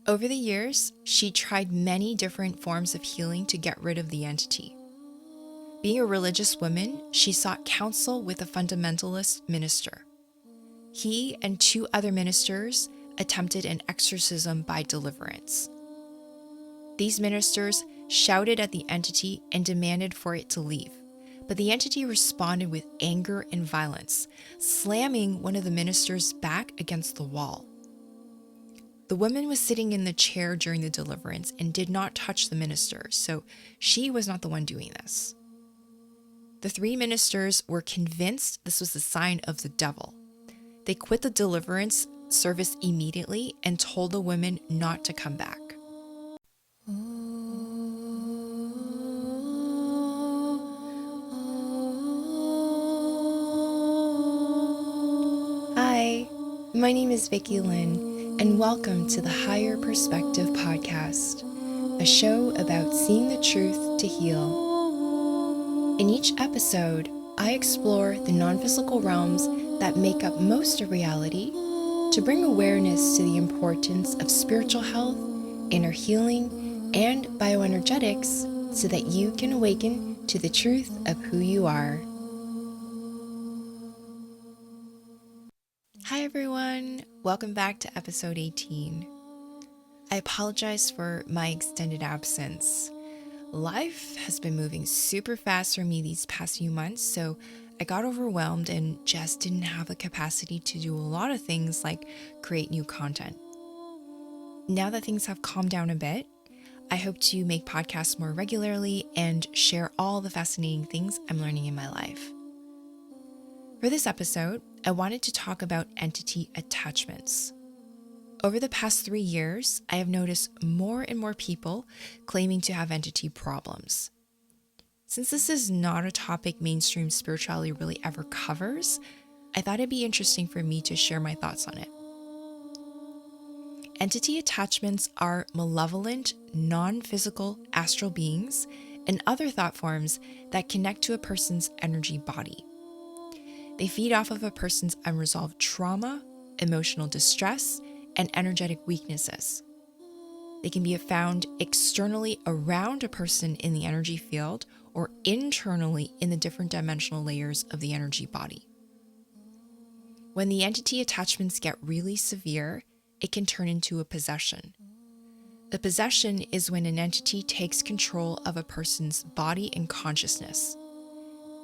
Over the years, she tried many different forms of healing to get rid of the entity. Being a religious woman, she sought counsel with a fundamentalist minister. He and 2 other ministers attempted an exorcism by deliverance. These ministers shouted at the entity and demanded for it to leave, but the entity responded with anger and violence, slamming one of the ministers back against the wall. The woman was sitting in the chair during the deliverance and did not touch the minister, so she was not the one doing this. The 3 ministers were convinced this was a sign of the devil. They quit the deliverance service immediately and told the women not to come back. Hi, my name is Vicky Lynn, and welcome to the Higher Perspective Podcast, a show about seeing the truth to heal. In each episode, I explore the non-physical realms that make up most of reality to bring awareness to the importance of spiritual health, inner healing, and bioenergetics so that you can awaken to the truth of who you are. Hi everyone, welcome back to episode 18. I apologize for my extended absence. Life has been moving super fast for me these past few months, so I got overwhelmed and just didn't have the capacity to do a lot of things like create new content. Now that things have calmed down a bit, I hope to make podcasts more regularly and share all the fascinating things I'm learning in my life. For this episode, I wanted to talk about entity attachments. Over the past 3 years, I have noticed more and more people claiming to have entity problems. Since this is not a topic mainstream spirituality really ever covers, I thought it'd be interesting for me to share my thoughts on it. Entity attachments are malevolent, non-physical astral beings and other thought forms that connect to a person's energy body. They feed off of a person's unresolved trauma, emotional distress, and energetic weaknesses. They can be found externally around a person in the energy field or internally in the different dimensional layers of the energy body. When the entity attachments get really severe, it can turn into a possession. A possession is when an entity takes control of a person's body and consciousness.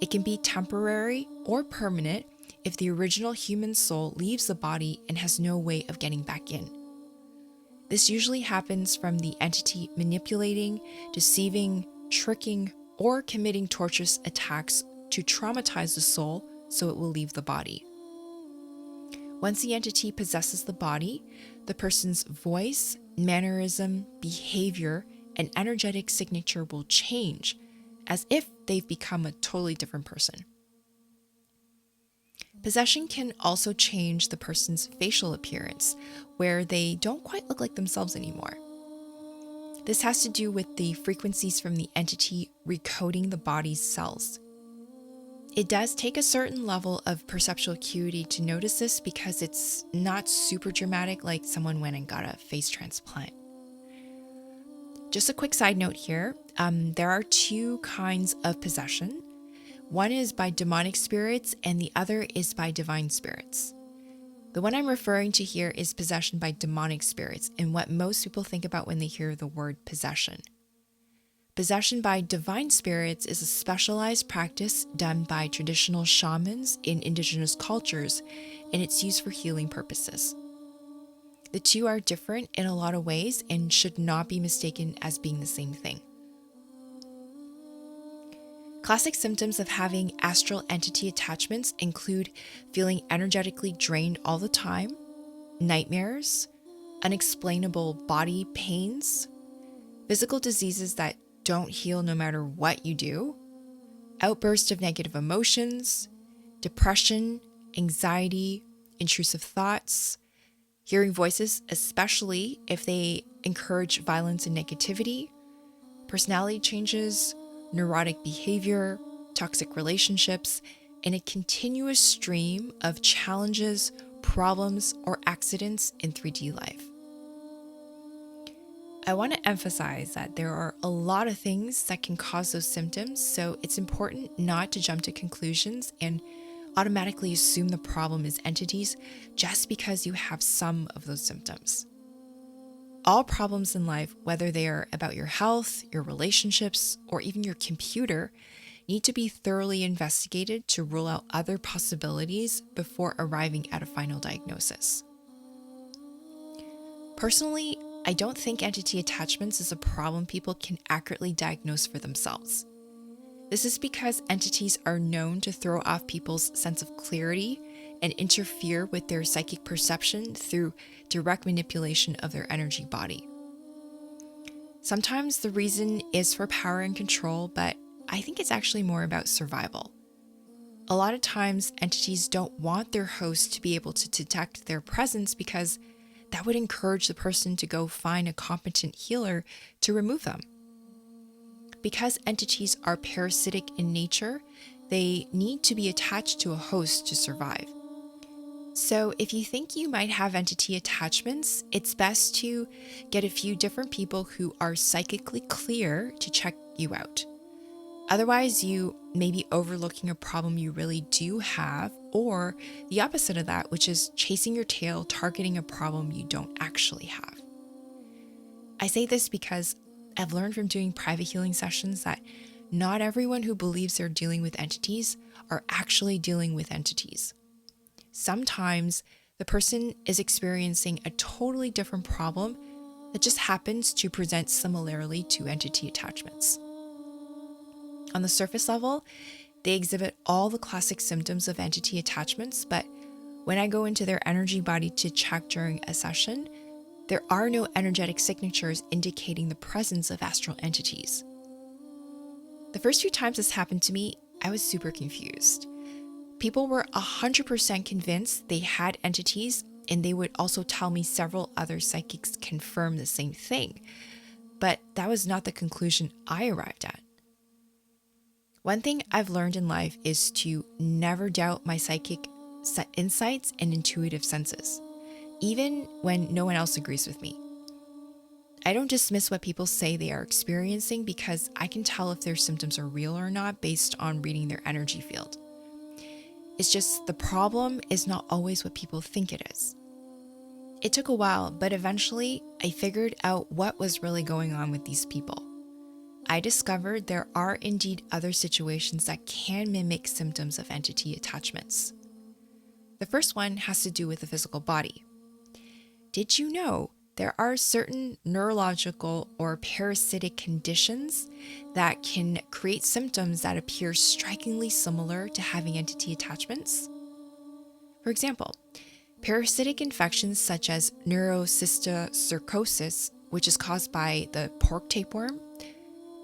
It can be temporary or permanent if the original human soul leaves the body and has no way of getting back in. This usually happens from the entity manipulating, deceiving, tricking, or committing torturous attacks to traumatize the soul so it will leave the body. Once the entity possesses the body, the person's voice, mannerism, behavior, and energetic signature will change, as if they've become a totally different person. Possession can also change the person's facial appearance, where they don't quite look like themselves anymore. This has to do with the frequencies from the entity recoding the body's cells. It does take a certain level of perceptual acuity to notice this because it's not super dramatic like someone went and got a face transplant. Just a quick side note here, there are 2 kinds of possession. One is by demonic spirits and the other is by divine spirits. The one I'm referring to here is possession by demonic spirits and what most people think about when they hear the word possession. Possession by divine spirits is a specialized practice done by traditional shamans in indigenous cultures, and it's used for healing purposes. The 2 are different in a lot of ways and should not be mistaken as being the same thing. Classic symptoms of having astral entity attachments include feeling energetically drained all the time, nightmares, unexplainable body pains, physical diseases that don't heal no matter what you do, outbursts of negative emotions, depression, anxiety, intrusive thoughts, hearing voices, especially if they encourage violence and negativity, personality changes, neurotic behavior, toxic relationships, and a continuous stream of challenges, problems, or accidents in 3D life. I want to emphasize that there are a lot of things that can cause those symptoms, so it's important not to jump to conclusions and automatically assume the problem is entities just because you have some of those symptoms. All problems in life, whether they are about your health, your relationships, or even your computer, need to be thoroughly investigated to rule out other possibilities before arriving at a final diagnosis. Personally, I don't think entity attachments is a problem people can accurately diagnose for themselves. This is because entities are known to throw off people's sense of clarity and interfere with their psychic perception through direct manipulation of their energy body. Sometimes the reason is for power and control, but I think it's actually more about survival. A lot of times, entities don't want their host to be able to detect their presence because that would encourage the person to go find a competent healer to remove them. Because entities are parasitic in nature, they need to be attached to a host to survive. So if you think you might have entity attachments, it's best to get a few different people who are psychically clear to check you out. Otherwise, you may be overlooking a problem you really do have, or the opposite of that, which is chasing your tail, targeting a problem you don't actually have. I say this because I've learned from doing private healing sessions that not everyone who believes they're dealing with entities are actually dealing with entities. Sometimes the person is experiencing a totally different problem that just happens to present similarly to entity attachments. On the surface level, they exhibit all the classic symptoms of entity attachments, but when I go into their energy body to check during a session, there are no energetic signatures indicating the presence of astral entities. The first few times this happened to me, I was super confused. People were 100% convinced they had entities, and they would also tell me several other psychics confirm the same thing, but that was not the conclusion I arrived at. One thing I've learned in life is to never doubt my psychic insights and intuitive senses, even when no one else agrees with me. I don't dismiss what people say they are experiencing because I can tell if their symptoms are real or not based on reading their energy field. It's just the problem is not always what people think it is. It took a while, but eventually I figured out what was really going on with these people. I discovered there are indeed other situations that can mimic symptoms of entity attachments. The first one has to do with the physical body. Did you know there are certain neurological or parasitic conditions that can create symptoms that appear strikingly similar to having entity attachments? For example, parasitic infections such as 𝗖𝗛𝗔𝗣𝗧𝗘𝗥𝗦, which is caused by the pork tapeworm,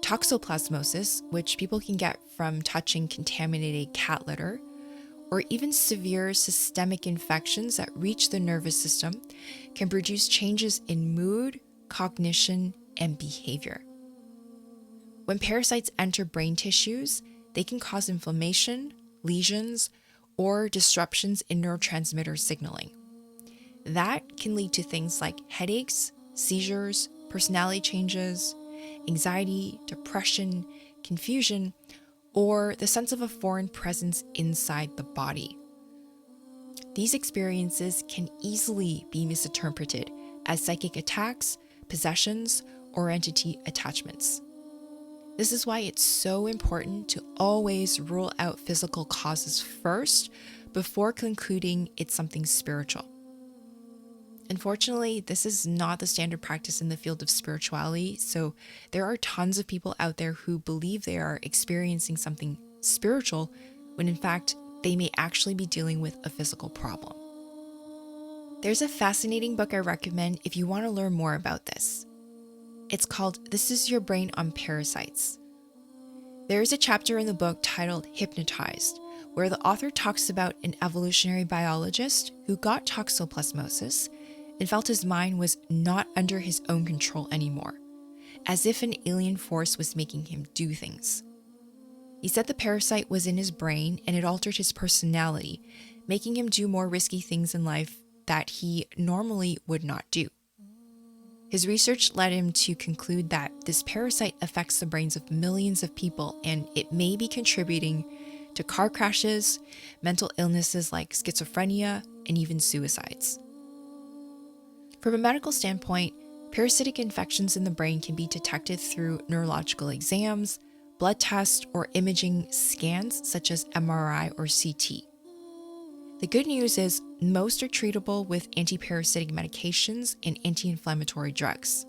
toxoplasmosis, which people can get from touching contaminated cat litter, or even severe systemic infections that reach the nervous system can produce changes in mood, cognition, and behavior. When parasites enter brain tissues, they can cause inflammation, lesions, or disruptions in neurotransmitter signaling. That can lead to things like headaches, seizures, personality changes, anxiety, depression, confusion, or the sense of a foreign presence inside the body. These experiences can easily be misinterpreted as psychic attacks, possessions, or entity attachments. This is why it's so important to always rule out physical causes first before concluding it's something spiritual. Unfortunately, this is not the standard practice in the field of spirituality, so there are tons of people out there who believe they are experiencing something spiritual when in fact they may actually be dealing with a physical problem. There's a fascinating book I recommend if you want to learn more about this. It's called This Is Your Brain on Parasites. There is a chapter in the book titled Hypnotized, where the author talks about an evolutionary biologist who got toxoplasmosis and felt his mind was not under his own control anymore, as if an alien force was making him do things. He said the parasite was in his brain and it altered his personality, making him do more risky things in life that he normally would not do. His research led him to conclude that this parasite affects the brains of millions of people, and it may be contributing to car crashes, mental illnesses like schizophrenia, and even suicides. From a medical standpoint, parasitic infections in the brain can be detected through neurological exams, blood tests, or imaging scans such as MRI or CT. The good news is most are treatable with antiparasitic medications and anti-inflammatory drugs.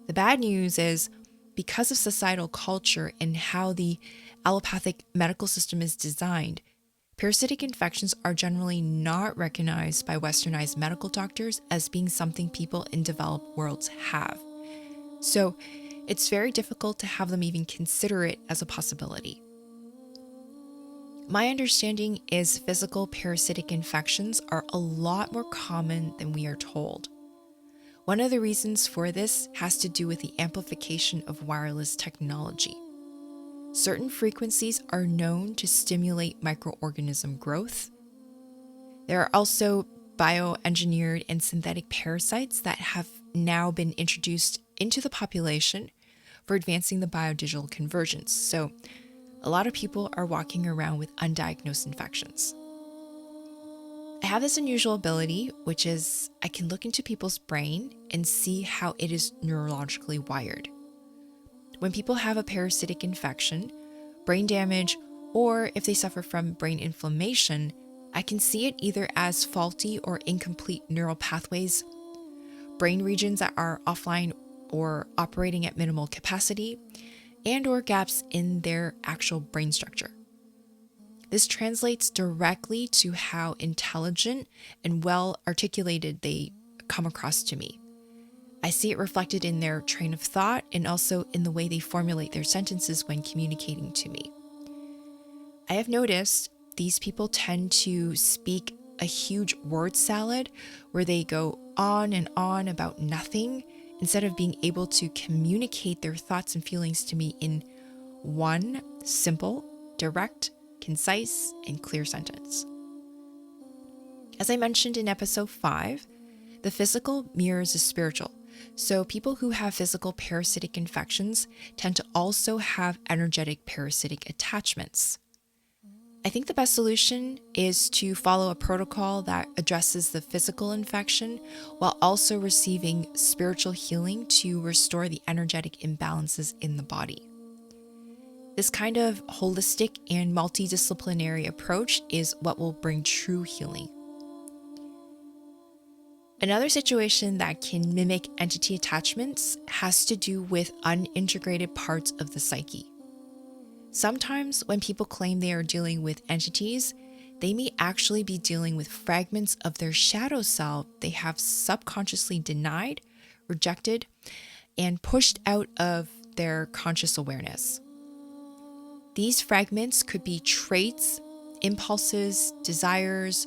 The bad news is because of societal culture and how the allopathic medical system is designed, parasitic infections are generally not recognized by westernized medical doctors as being something people in developed worlds have. So it's very difficult to have them even consider it as a possibility. My understanding is physical parasitic infections are a lot more common than we are told. One of the reasons for this has to do with the amplification of wireless technology. Certain frequencies are known to stimulate microorganism growth. There are also bioengineered and synthetic parasites that have now been introduced into the population for advancing the biodigital convergence. So a lot of people are walking around with undiagnosed infections. I have this unusual ability, which is I can look into people's brain and see how it is neurologically wired. When people have a parasitic infection, brain damage, or if they suffer from brain inflammation, I can see it either as faulty or incomplete neural pathways, brain regions that are offline or operating at minimal capacity, and or gaps in their actual brain structure. This translates directly to how intelligent and well articulated they come across to me. I see it reflected in their train of thought and also in the way they formulate their sentences when communicating to me. I have noticed these people tend to speak a huge word salad where they go on and on about nothing instead of being able to communicate their thoughts and feelings to me in one simple, direct, concise, and clear sentence. As I mentioned in episode 5, the physical mirrors the spiritual. So people who have physical parasitic infections tend to also have energetic parasitic attachments. I think the best solution is to follow a protocol that addresses the physical infection while also receiving spiritual healing to restore the energetic imbalances in the body. This kind of holistic and multidisciplinary approach is what will bring true healing. Another situation that can mimic entity attachments has to do with unintegrated parts of the psyche. Sometimes when people claim they are dealing with entities, they may actually be dealing with fragments of their shadow self they have subconsciously denied, rejected, and pushed out of their conscious awareness. These fragments could be traits, impulses, desires,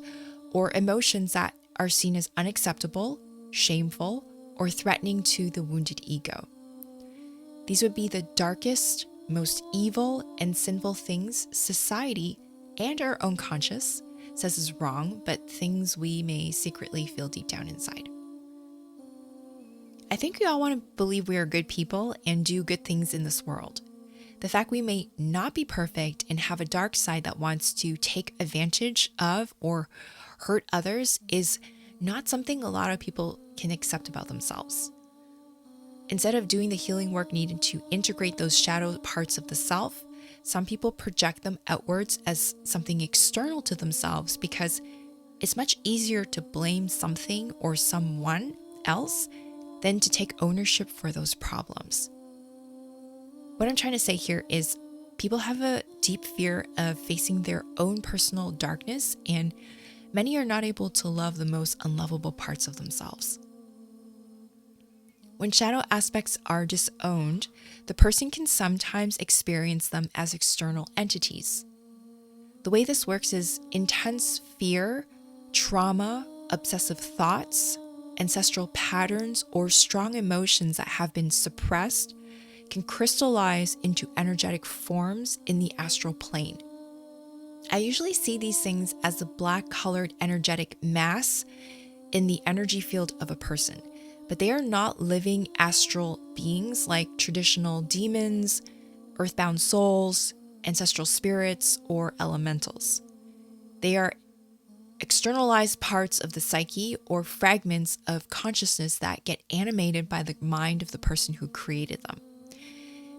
or emotions that are seen as unacceptable, shameful, or threatening to the wounded ego. These would be the darkest, most evil and sinful things society and our own conscious says is wrong, but things we may secretly feel deep down inside. I think we all want to believe we are good people and do good things in this world. The fact we may not be perfect and have a dark side that wants to take advantage of or hurt others is not something a lot of people can accept about themselves. Instead of doing the healing work needed to integrate those shadow parts of the self, some people project them outwards as something external to themselves because it's much easier to blame something or someone else than to take ownership for those problems. What I'm trying to say here is people have a deep fear of facing their own personal darkness, and many are not able to love the most unlovable parts of themselves. When shadow aspects are disowned, the person can sometimes experience them as external entities. The way this works is intense fear, trauma, obsessive thoughts, ancestral patterns, or strong emotions that have been suppressed can crystallize into energetic forms in the astral plane. I usually see these things as the black-colored energetic mass in the energy field of a person, but they are not living astral beings like traditional demons, earthbound souls, ancestral spirits, or elementals. They are externalized parts of the psyche or fragments of consciousness that get animated by the mind of the person who created them.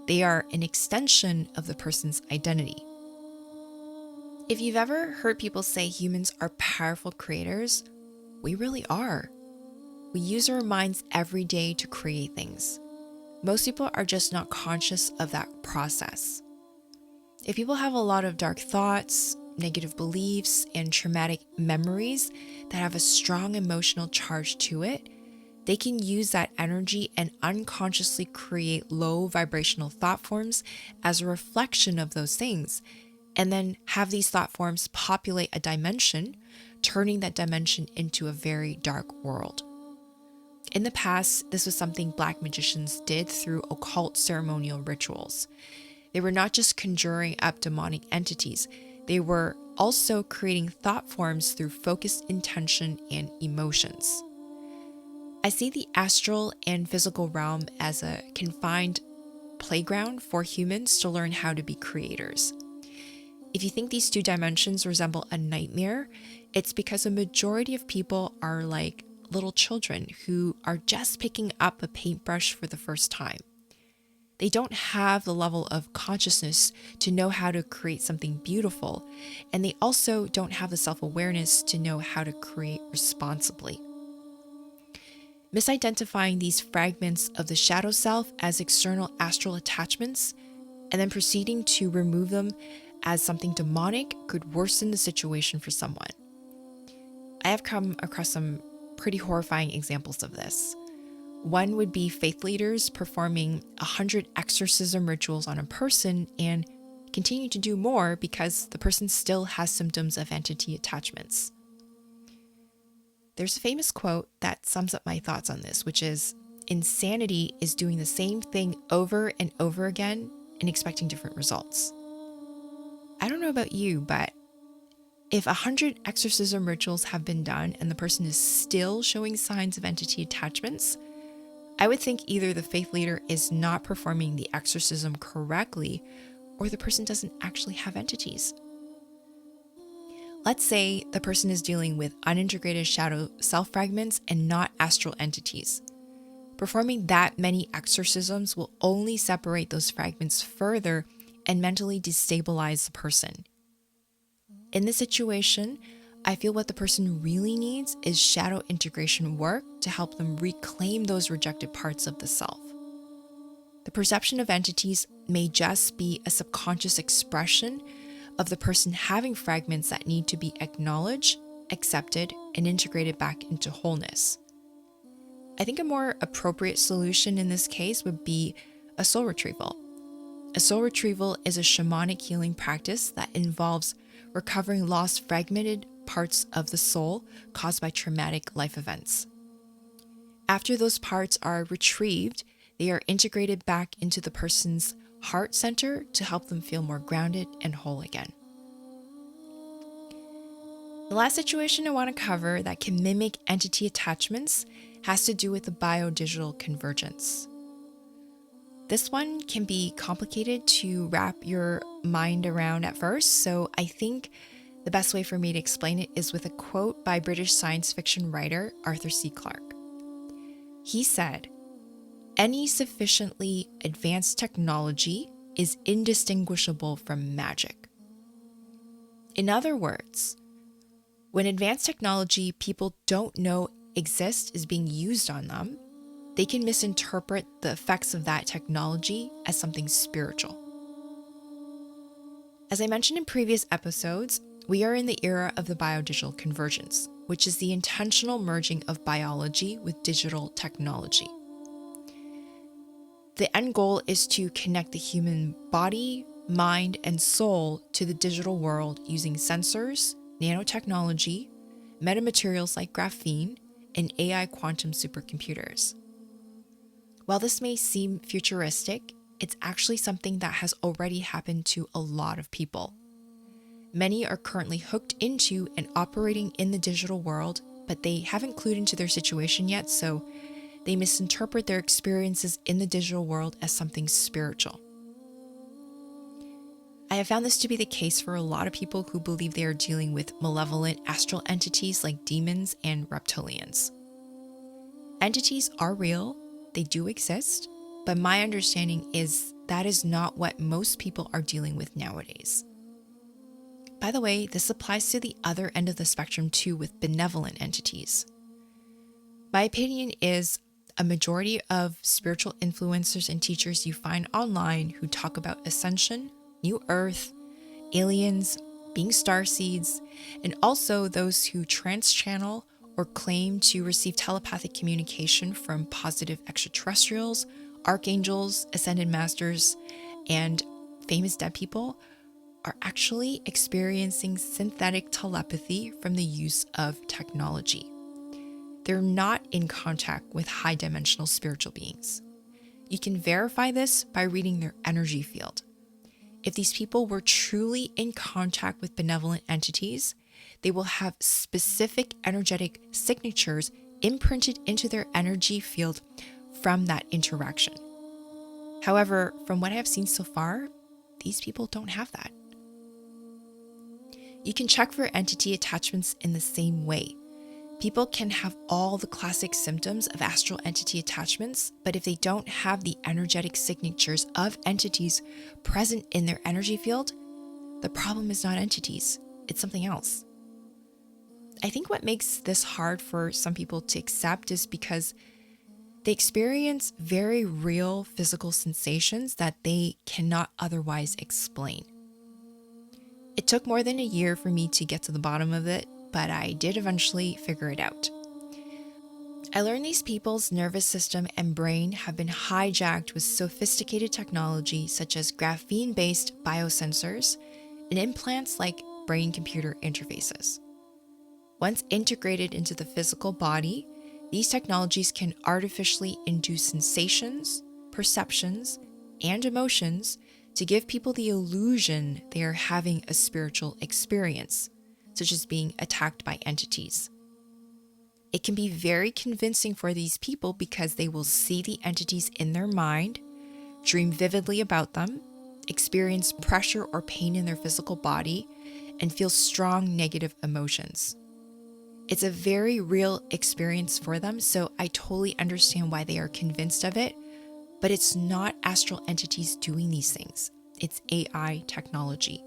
They are an extension of the person's identity. If you've ever heard people say humans are powerful creators, we really are. We use our minds every day to create things. Most people are just not conscious of that process. If people have a lot of dark thoughts, negative beliefs, and traumatic memories that have a strong emotional charge to it, they can use that energy and unconsciously create low vibrational thought forms as a reflection of those things, and then have these thought forms populate a dimension, turning that dimension into a very dark world. In the past, this was something Black magicians did through occult ceremonial rituals. They were not just conjuring up demonic entities, they were also creating thought forms through focused intention and emotions. I see the astral and physical realm as a confined playground for humans to learn how to be creators. If you think these two dimensions resemble a nightmare, it's because a majority of people are like little children who are just picking up a paintbrush for the first time. They don't have the level of consciousness to know how to create something beautiful, and they also don't have the self-awareness to know how to create responsibly. Misidentifying these fragments of the shadow self as external astral attachments and then proceeding to remove them as something demonic could worsen the situation for someone. I have come across some pretty horrifying examples of this. One would be faith leaders performing 100 exorcism rituals on a person and continue to do more because the person still has symptoms of entity attachments. There's a famous quote that sums up my thoughts on this, which is, "Insanity is doing the same thing over and over again and expecting different results." I don't know about you, but if 100 exorcism rituals have been done and the person is still showing signs of entity attachments, I would think either the faith leader is not performing the exorcism correctly or the person doesn't actually have entities. Let's say the person is dealing with unintegrated shadow self fragments and not astral entities. Performing that many exorcisms will only separate those fragments further and mentally destabilize the person. In this situation, I feel what the person really needs is shadow integration work to help them reclaim those rejected parts of the self. The perception of entities may just be a subconscious expression of the person having fragments that need to be acknowledged, accepted, and integrated back into wholeness. I think a more appropriate solution in this case would be a soul retrieval. A soul retrieval is a shamanic healing practice that involves recovering lost fragmented parts of the soul caused by traumatic life events. After those parts are retrieved, they are integrated back into the person's heart center to help them feel more grounded and whole again. The last situation I want to cover that can mimic entity attachments has to do with the biodigital convergence. This one can be complicated to wrap your mind around at first, so I think the best way for me to explain it is with a quote by British science fiction writer Arthur C. Clarke. He said, "Any sufficiently advanced technology is indistinguishable from magic." In other words, when advanced technology people don't know exists is being used on them, they can misinterpret the effects of that technology as something spiritual. As I mentioned in previous episodes, we are in the era of the biodigital convergence, which is the intentional merging of biology with digital technology. The end goal is to connect the human body, mind, and soul to the digital world using sensors, nanotechnology, metamaterials like graphene, and AI quantum supercomputers. While this may seem futuristic, it's actually something that has already happened to a lot of people. Many are currently hooked into and operating in the digital world, but they haven't clued into their situation yet, so they misinterpret their experiences in the digital world as something spiritual. I have found this to be the case for a lot of people who believe they are dealing with malevolent astral entities like demons and reptilians. Entities are real, they do exist, but my understanding is that is not what most people are dealing with nowadays. By the way, this applies to the other end of the spectrum too with benevolent entities. My opinion is a majority of spiritual influencers and teachers you find online who talk about ascension, New Earth, aliens, being starseeds, and also those who trans-channel or claim to receive telepathic communication from positive extraterrestrials, archangels, ascended masters, and famous dead people are actually experiencing synthetic telepathy from the use of technology. They're not in contact with high-dimensional spiritual beings. You can verify this by reading their energy field. If these people were truly in contact with benevolent entities, they will have specific energetic signatures imprinted into their energy field from that interaction. However, from what I have seen so far, these people don't have that. You can check for entity attachments in the same way. People can have all the classic symptoms of astral entity attachments, but if they don't have the energetic signatures of entities present in their energy field, the problem is not entities, it's something else. I think what makes this hard for some people to accept is because they experience very real physical sensations that they cannot otherwise explain. It took more than a year for me to get to the bottom of it, but I did eventually figure it out. I learned these people's nervous system and brain have been hijacked with sophisticated technology such as graphene-based biosensors and implants like brain-computer interfaces. Once integrated into the physical body, these technologies can artificially induce sensations, perceptions, and emotions to give people the illusion they are having a spiritual experience, such as being attacked by entities. It can be very convincing for these people because they will see the entities in their mind, dream vividly about them, experience pressure or pain in their physical body, and feel strong negative emotions. It's a very real experience for them, so I totally understand why they are convinced of it, but it's not astral entities doing these things. It's AI technology.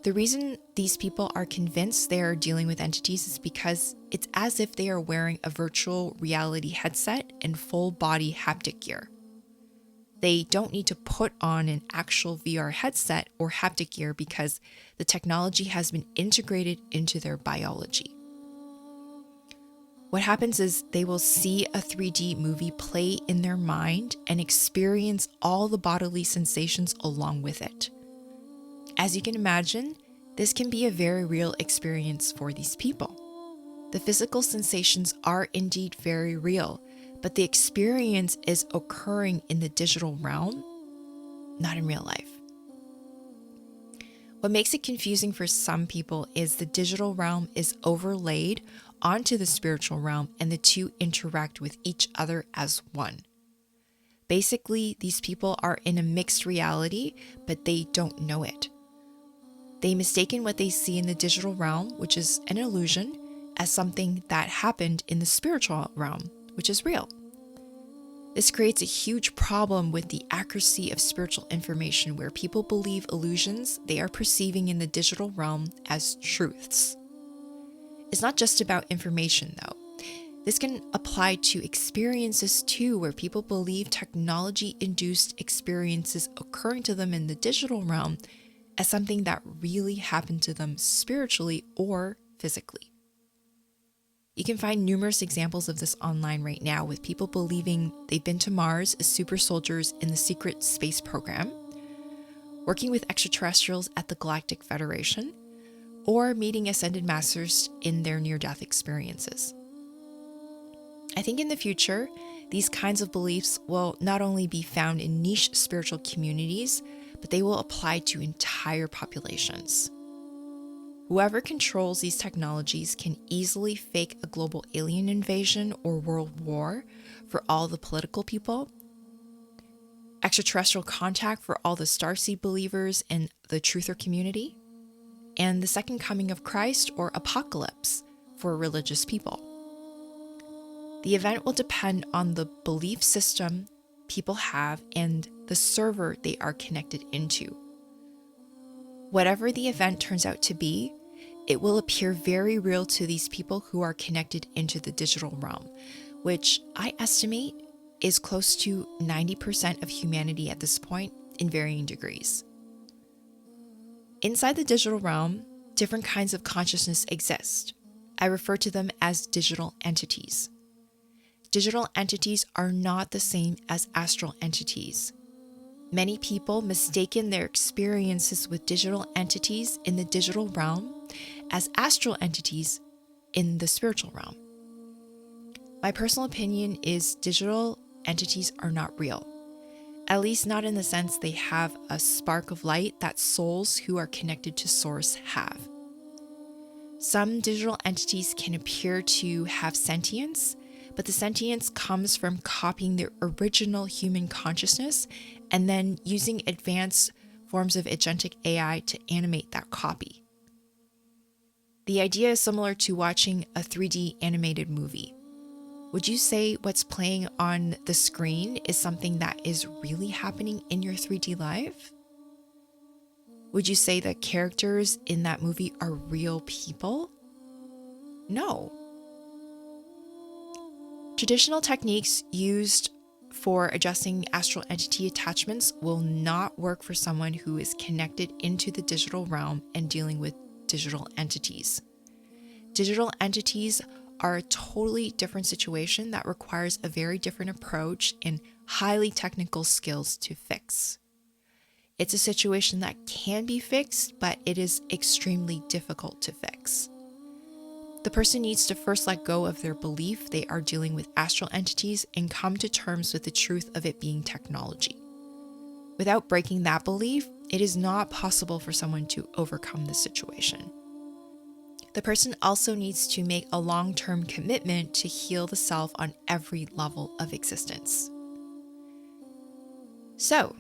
The reason these people are convinced they are dealing with entities is because it's as if they are wearing a virtual reality headset and full body haptic gear. They don't need to put on an actual VR headset or haptic gear because the technology has been integrated into their biology. What happens is they will see a 3D movie play in their mind and experience all the bodily sensations along with it. As you can imagine, this can be a very real experience for these people. The physical sensations are indeed very real, but the experience is occurring in the digital realm, not in real life. What makes it confusing for some people is the digital realm is overlaid onto the spiritual realm and the two interact with each other as one. Basically, these people are in a mixed reality, but they don't know it. They mistaken what they see in the digital realm, which is an illusion, as something that happened in the spiritual realm, which is real. This creates a huge problem with the accuracy of spiritual information where people believe illusions they are perceiving in the digital realm as truths. It's not just about information though. This can apply to experiences too, where people believe technology-induced experiences occurring to them in the digital realm as something that really happened to them spiritually or physically. You can find numerous examples of this online right now with people believing they've been to Mars as super soldiers in the secret space program, working with extraterrestrials at the Galactic Federation, or meeting ascended masters in their near-death experiences. I think in the future, these kinds of beliefs will not only be found in niche spiritual communities, but they will apply to entire populations. Whoever controls these technologies can easily fake a global alien invasion or world war for all the political people, extraterrestrial contact for all the starseed believers in the truther community, and the second coming of Christ or apocalypse for religious people. The event will depend on the belief system people have and the server they are connected into. Whatever the event turns out to be, it will appear very real to these people who are connected into the digital realm, which I estimate is close to 90% of humanity at this point in varying degrees. Inside the digital realm, different kinds of consciousness exist. I refer to them as digital entities. Digital entities are not the same as astral entities. Many people mistaken their experiences with digital entities in the digital realm as astral entities in the spiritual realm. My personal opinion is digital entities are not real, at least not in the sense they have a spark of light that souls who are connected to Source have. Some digital entities can appear to have sentience, but the sentience comes from copying their original human consciousness and then using advanced forms of agentic AI to animate that copy. The idea is similar to watching a 3D animated movie. Would you say what's playing on the screen is something that is really happening in your 3D life? Would you say the characters in that movie are real people? No. Traditional techniques used for adjusting astral entity attachments will not work for someone who is connected into the digital realm and dealing with digital entities. Digital entities are a totally different situation that requires a very different approach and highly technical skills to fix. It's a situation that can be fixed, but it is extremely difficult to fix. The person needs to first let go of their belief they are dealing with astral entities and come to terms with the truth of it being technology. Without breaking that belief, it is not possible for someone to overcome the situation. The person also needs to make a long-term commitment to heal the self on every level of existence. So,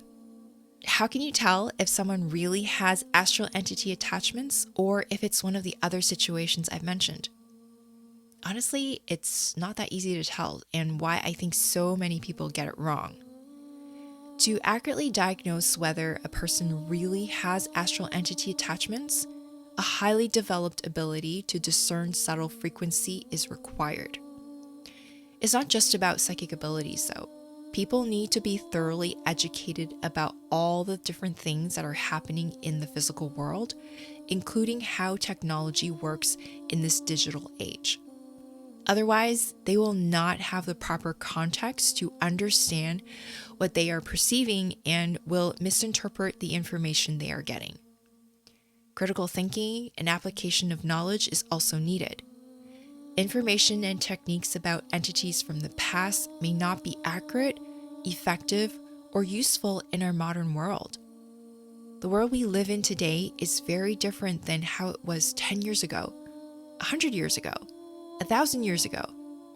how can you tell if someone really has astral entity attachments or if it's one of the other situations I've mentioned? Honestly, it's not that easy to tell, and why I think so many people get it wrong. To accurately diagnose whether a person really has astral entity attachments, a highly developed ability to discern subtle frequency is required. It's not just about psychic abilities, though. People need to be thoroughly educated about all the different things that are happening in the physical world, including how technology works in this digital age. Otherwise, they will not have the proper context to understand what they are perceiving and will misinterpret the information they are getting. Critical thinking and application of knowledge is also needed. Information and techniques about entities from the past may not be accurate, effective, or useful in our modern world. The world we live in today is very different than how it was 10 years ago, 100 years ago, 1,000 years ago,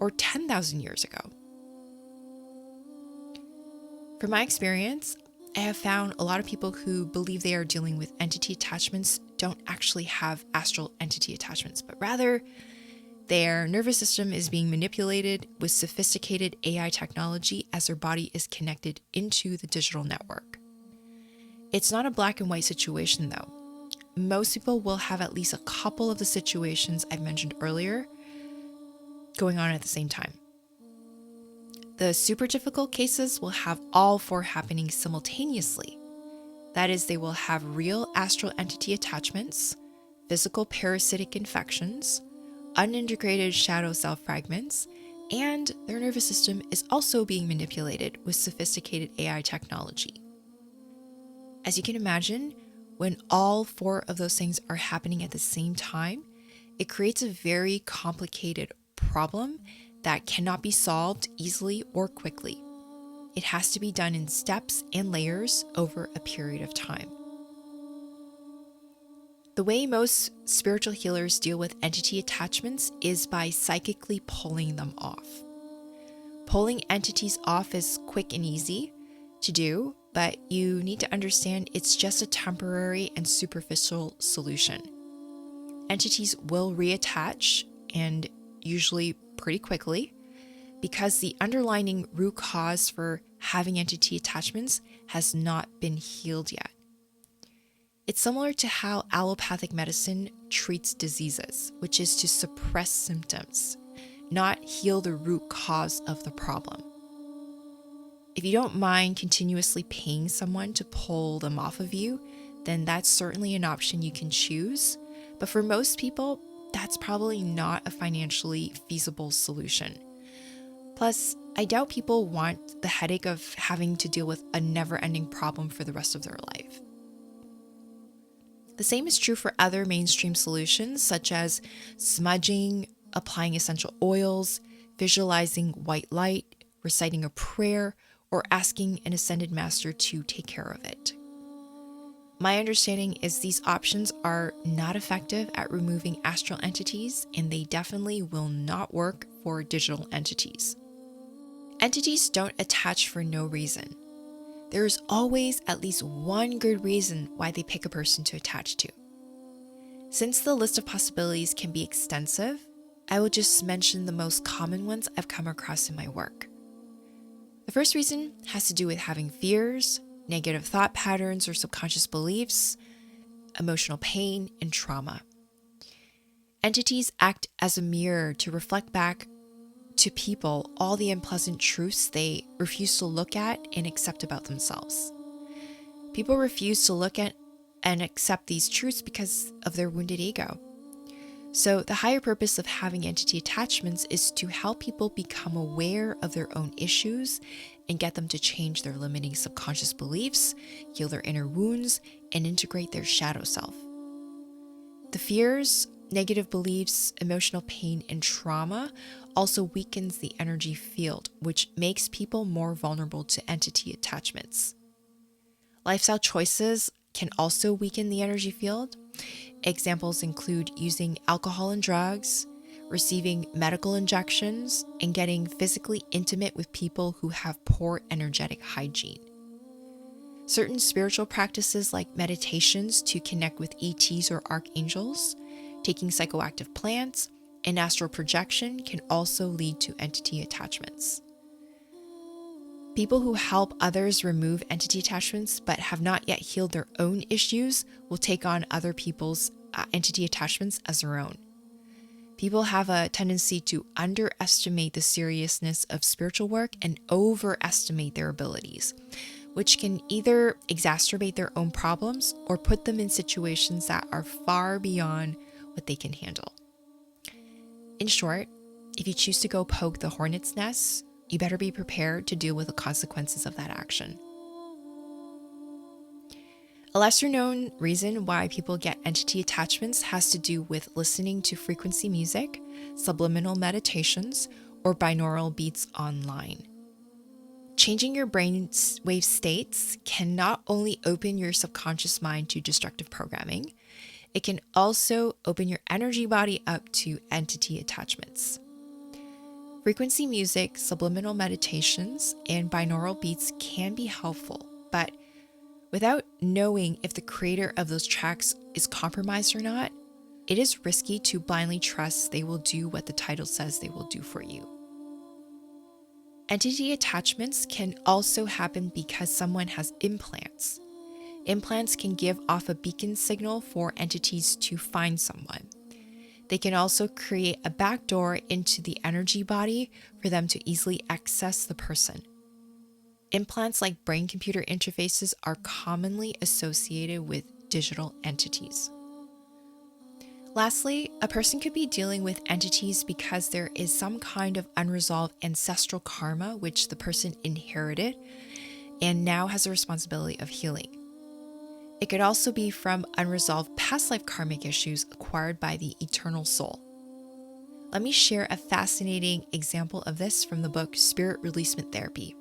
or 10,000 years ago. From my experience, I have found a lot of people who believe they are dealing with entity attachments don't actually have astral entity attachments, but rather their nervous system is being manipulated with sophisticated AI technology as their body is connected into the digital network. It's not a black and white situation though. Most people will have at least a couple of the situations I've mentioned earlier going on at the same time. The super difficult cases will have all four happening simultaneously. That is, they will have real astral entity attachments, physical parasitic infections, unintegrated shadow cell fragments, and their nervous system is also being manipulated with sophisticated AI technology. As you can imagine, when all four of those things are happening at the same time, it creates a very complicated problem that cannot be solved easily or quickly. It has to be done in steps and layers over a period of time. The way most spiritual healers deal with entity attachments is by psychically pulling them off. Pulling entities off is quick and easy to do, but you need to understand it's just a temporary and superficial solution. Entities will reattach, and usually pretty quickly, because the underlying root cause for having entity attachments has not been healed yet. It's similar to how allopathic medicine treats diseases, which is to suppress symptoms, not heal the root cause of the problem. If you don't mind continuously paying someone to pull them off of you, then that's certainly an option you can choose. But for most people, that's probably not a financially feasible solution. Plus, I doubt people want the headache of having to deal with a never-ending problem for the rest of their life. The same is true for other mainstream solutions, such as smudging, applying essential oils, visualizing white light, reciting a prayer, or asking an ascended master to take care of it. My understanding is these options are not effective at removing astral entities, and they definitely will not work for digital entities. Entities don't attach for no reason. There is always at least one good reason why they pick a person to attach to. Since the list of possibilities can be extensive, I will just mention the most common ones I've come across in my work. The first reason has to do with having fears, negative thought patterns or subconscious beliefs, emotional pain, and trauma. Entities act as a mirror to reflect back to people all the unpleasant truths they refuse to look at and accept about themselves. People refuse to look at and accept these truths because of their wounded ego. So the higher purpose of having entity attachments is to help people become aware of their own issues and get them to change their limiting subconscious beliefs, heal their inner wounds, and integrate their shadow self. The fears, negative beliefs, emotional pain, and trauma also weakens the energy field, which makes people more vulnerable to entity attachments. Lifestyle choices can also weaken the energy field. Examples include using alcohol and drugs, receiving medical injections, and getting physically intimate with people who have poor energetic hygiene. Certain spiritual practices like meditations to connect with ETs or archangels, taking psychoactive plants, and astral projection can also lead to entity attachments. People who help others remove entity attachments but have not yet healed their own issues will take on other people's entity attachments as their own. People have a tendency to underestimate the seriousness of spiritual work and overestimate their abilities, which can either exacerbate their own problems or put them in situations that are far beyond what they can handle. In short, if you choose to go poke the hornet's nest, you better be prepared to deal with the consequences of that action. A lesser known reason why people get entity attachments has to do with listening to frequency music, subliminal meditations, or binaural beats online. Changing your brainwave states can not only open your subconscious mind to destructive programming, it can also open your energy body up to entity attachments. Frequency music, subliminal meditations, and binaural beats can be helpful, but without knowing if the creator of those tracks is compromised or not, it is risky to blindly trust they will do what the title says they will do for you. Entity attachments can also happen because someone has implants. Implants can give off a beacon signal for entities to find someone. They can also create a backdoor into the energy body for them to easily access the person. Implants like brain-computer interfaces are commonly associated with digital entities. Lastly, a person could be dealing with entities because there is some kind of unresolved ancestral karma which the person inherited and now has a responsibility of healing. It could also be from unresolved past life karmic issues acquired by the eternal soul. Let me share a fascinating example of this from the book Spirit Releasement Therapy.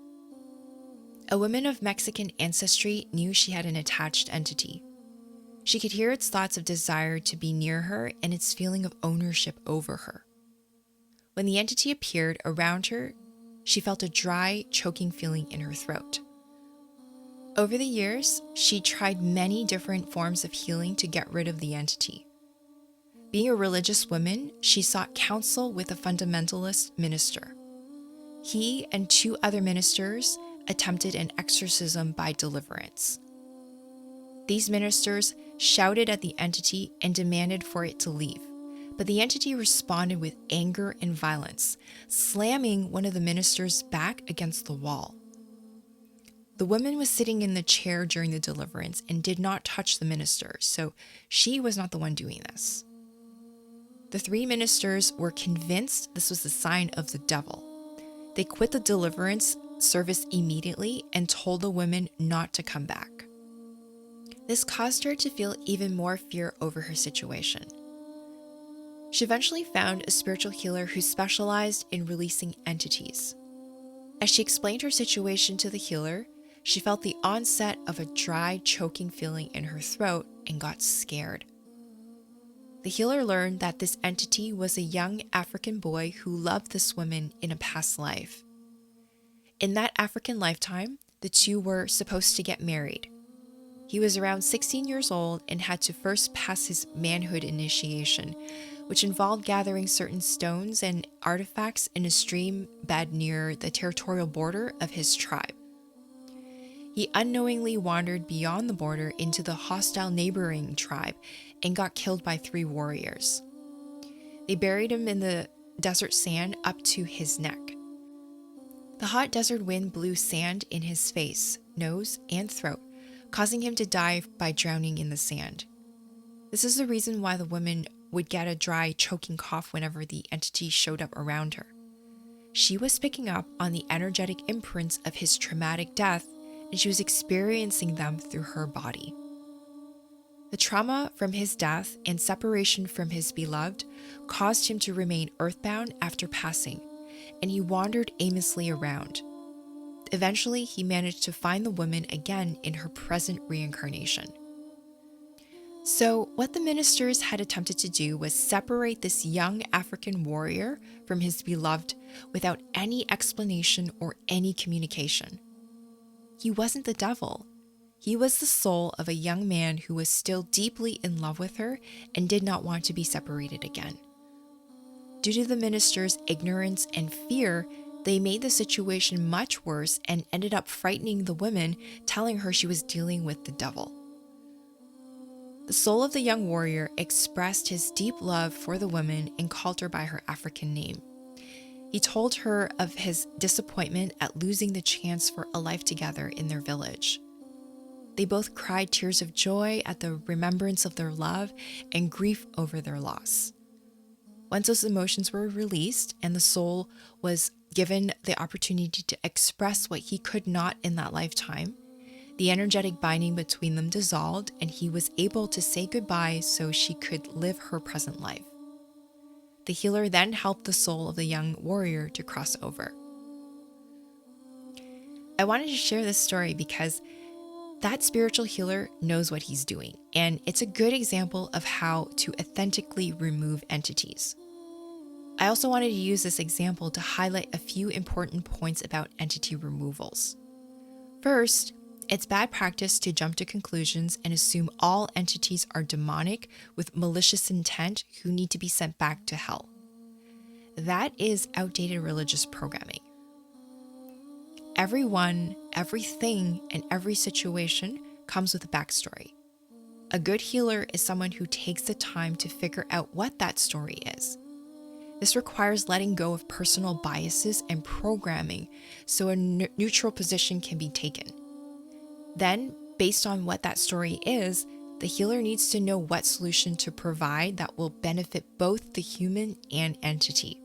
A woman of Mexican ancestry knew she had an attached entity. She could hear its thoughts of desire to be near her and its feeling of ownership over her. When the entity appeared around her, she felt a dry, choking feeling in her throat. Over the years, she tried many different forms of healing to get rid of the entity. Being a religious woman, she sought counsel with a fundamentalist minister. He and 2 other ministers attempted an exorcism by deliverance. These ministers shouted at the entity and demanded for it to leave, but the entity responded with anger and violence, slamming one of the ministers back against the wall. The woman was sitting in the chair during the deliverance and did not touch the minister, so she was not the one doing this. The 3 ministers were convinced this was a sign of the devil. They quit the deliverance service immediately and told the woman not to come back. This caused her to feel even more fear over her situation. She eventually found a spiritual healer who specialized in releasing entities. As she explained her situation to the healer, she felt the onset of a dry, choking feeling in her throat and got scared. The healer learned that this entity was a young African boy who loved this woman in a past life. In that African lifetime, the 2 were supposed to get married. He was around 16 years old and had to first pass his manhood initiation, which involved gathering certain stones and artifacts in a stream bed near the territorial border of his tribe. He unknowingly wandered beyond the border into the hostile neighboring tribe and got killed by 3 warriors. They buried him in the desert sand up to his neck. The hot desert wind blew sand in his face, nose, and throat, causing him to die by drowning in the sand. This is the reason why the woman would get a dry, choking cough whenever the entity showed up around her. She was picking up on the energetic imprints of his traumatic death, and she was experiencing them through her body. The trauma from his death and separation from his beloved caused him to remain earthbound after passing, and he wandered aimlessly around. Eventually, he managed to find the woman again in her present reincarnation. So, what the ministers had attempted to do was separate this young African warrior from his beloved without any explanation or any communication. He wasn't the devil. He was the soul of a young man who was still deeply in love with her and did not want to be separated again. Due to the ministers' ignorance and fear, they made the situation much worse and ended up frightening the woman, telling her she was dealing with the devil. The soul of the young warrior expressed his deep love for the woman and called her by her African name. He told her of his disappointment at losing the chance for a life together in their village. They both cried tears of joy at the remembrance of their love and grief over their loss. Once those emotions were released and the soul was given the opportunity to express what he could not in that lifetime, the energetic binding between them dissolved and he was able to say goodbye so she could live her present life. The healer then helped the soul of the young warrior to cross over. I wanted to share this story because that spiritual healer knows what he's doing, and it's a good example of how to authentically remove entities. I also wanted to use this example to highlight a few important points about entity removals. First, it's bad practice to jump to conclusions and assume all entities are demonic with malicious intent who need to be sent back to hell. That is outdated religious programming. Everyone, everything, and every situation comes with a backstory. A good healer is someone who takes the time to figure out what that story is. This requires letting go of personal biases and programming so a neutral position can be taken. Then, based on what that story is, the healer needs to know what solution to provide that will benefit both the human and entity.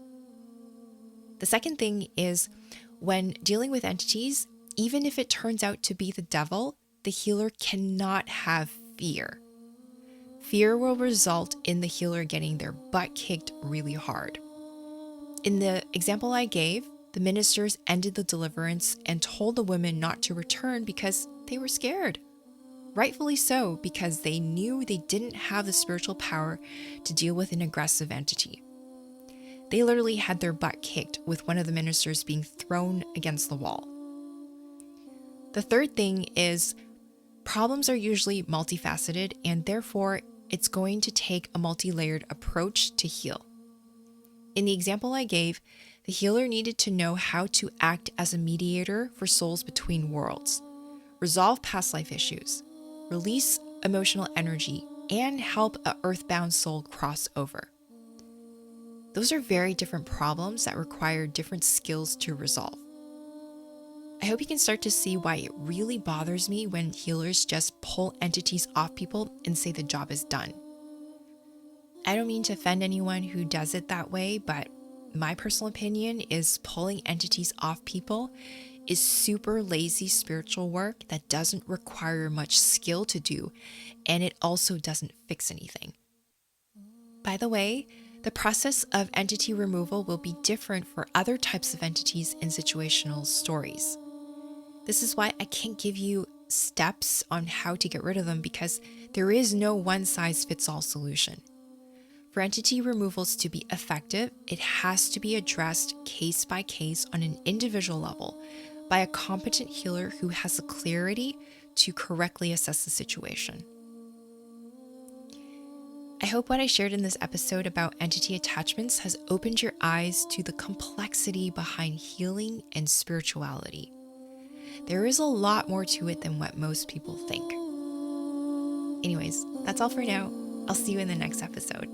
The second thing is, when dealing with entities, even if it turns out to be the devil, the healer cannot have fear. Fear will result in the healer getting their butt kicked really hard. In the example I gave, the ministers ended the deliverance and told the women not to return because they were scared. Rightfully so, because they knew they didn't have the spiritual power to deal with an aggressive entity. They literally had their butt kicked, with one of the ministers being thrown against the wall. The third thing is problems are usually multifaceted, and therefore it's going to take a multi-layered approach to heal. In the example I gave, the healer needed to know how to act as a mediator for souls between worlds, resolve past life issues, release emotional energy, and help an earthbound soul cross over. Those are very different problems that require different skills to resolve. I hope you can start to see why it really bothers me when healers just pull entities off people and say the job is done. I don't mean to offend anyone who does it that way, but my personal opinion is pulling entities off people is super lazy spiritual work that doesn't require much skill to do, and it also doesn't fix anything. By the way, the process of entity removal will be different for other types of entities in situational stories. This is why I can't give you steps on how to get rid of them, because there is no one-size-fits-all solution. For entity removals to be effective, it has to be addressed case by case on an individual level by a competent healer who has the clarity to correctly assess the situation. I hope what I shared in this episode about entity attachments has opened your eyes to the complexity behind healing and spirituality. There is a lot more to it than what most people think. Anyways, that's all for now. I'll see you in the next episode.